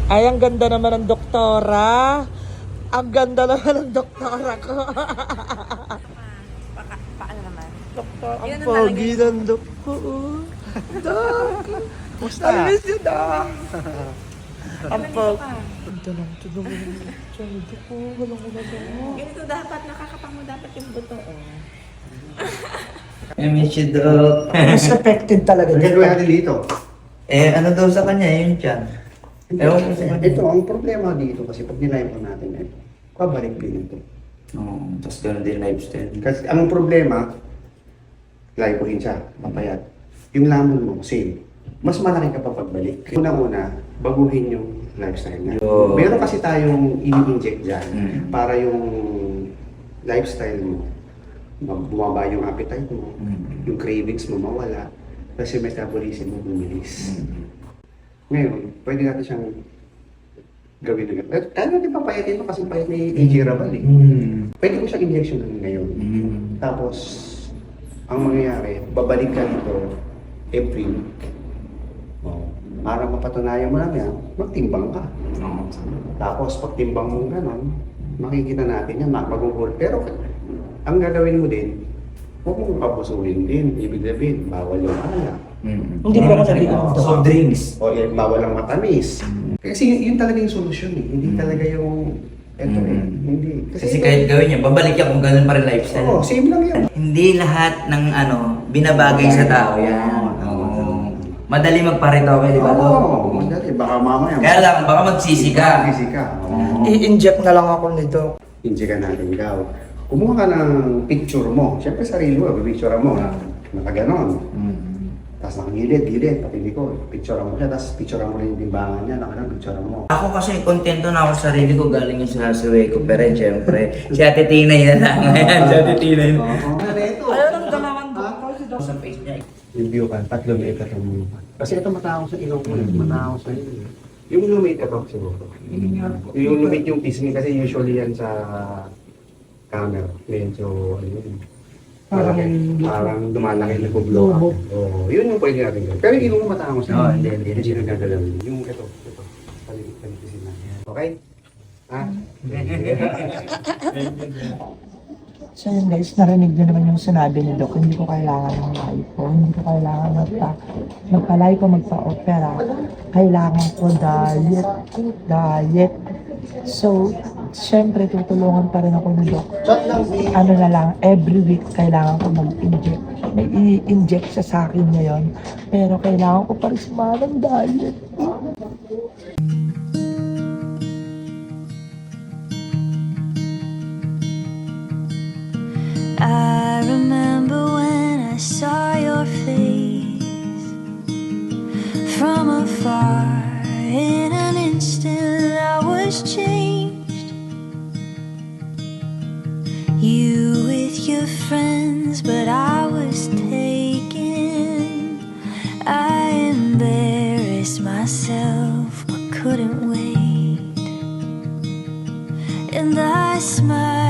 Ay, ang ganda naman ng doktora. Ang ganda naman ng doktora ko. Paano naman? Doktor, ang Yun ang pogi talaga. ng dok ko. Dok! Kumusta? I miss you, Dok! Ang Ganito pogi. ka. Ito lang, ito naman yung dok ko. Walang ko na dok. Ganito dapat, nakakapang mo dapat yung buto. I miss you, Doc. Mas effective talaga Ang dito. gagawin natin dito. Ano daw sa kanya, yun dyan. Ewan ko sa kanya. Ito, ang problema dito kasi pag nilive ko natin ito, pabalik din ito. Oo, tapos gano'n din lifestyle. Kasi ang problema, live ko rin siya, papayat. Yung lamon mo, same. Mas malaki ka pa pagbalik. Una-una, baguhin yung lifestyle na. Yo. Meron kasi tayong ini-inject dyan para yung lifestyle mo, bumaba yung appetite mo, yung cravings mo mawala, kasi metabolism mo bumilis. Ngayon, pwede natin siyang gawin na gano'n. Kaya natin papayatin mo kasi payat ni AJ Rabal eh. Pwede ko siyang injection ngayon. Tapos, ang mangyayari, babalik ka dito every week. Oh. Para mapatunayan mo lang yan, magtimbang ka. Tapos, pag timbang mo gano'n, makikita natin yan, magugulat. Pero, ang gagawin mo din, huwag mong kapusuhin din. Ibig sabihin, bawal yung alak. Hindi pa ako nabigyan ng Soft drinks. O bawal ang matamis. Kasi yun talaga yung solusyon eh. Hindi talaga yung, eto eh. Hindi. Kasi kahit gawin niya, babalik niya kung gano'n pa rin lifestyle. Oo, same lang yan. Hindi lahat ng binabagay sa tao yan. Madali magparito, di ba? Doc? Oo, madali. Baka mamaya. Kaya lang, baka magsisi ka. Magsisi ka. Oo. I-inject na lang ako nito. Inject ka natin daw. Kumuha ka ng picture mo. Siyempre sarili mo, picture mo. Nakaganon. Tapos nakagilid, pati ko. Picture mo siya, tapos picture mo rin yung timbangan niya. Nakaganon, picture mo. Ako kasi kontento na ako sa sarili ko galing yung sa Suway ko. Pero syempre, si Ate Tinay na lang. Si Ate Tinay. Ano ito? Ayaw ng dalawan doktor si Dok. Sa face niya. Review ka, 3 liit at mo. Kasi ito matao sa ilong mo, matao sa ilong. Yung lumate ito siguro. Yung lumate yung pisngi kasi usually yan sa camera. Medyo, ano yun, parang dumalaki na bublo up. Oo, yun yung pwede natin gawin. Pero yung ilong mo matao sa Oo, hindi. Hindi siya nagagalaw. Yung ito. Palipisin na. Okay? Ha? So yun guys, narinig nyo naman yung sinabi ni Doc, hindi ko kailangan ng lipo, hindi ko kailangan magpa-lipo, magpa-opera. Kailangan ko diet. So, syempre tutulungan pa rin ako ni Doc. Ano na lang, every week kailangan ko mag-inject. May i-inject siya sa akin ngayon, pero kailangan ko pa rin sumama ng diet. I remember when I saw your face from afar. In an instant I was changed. You with your friends, but I was taken. I embarrassed myself but couldn't wait. And I smiled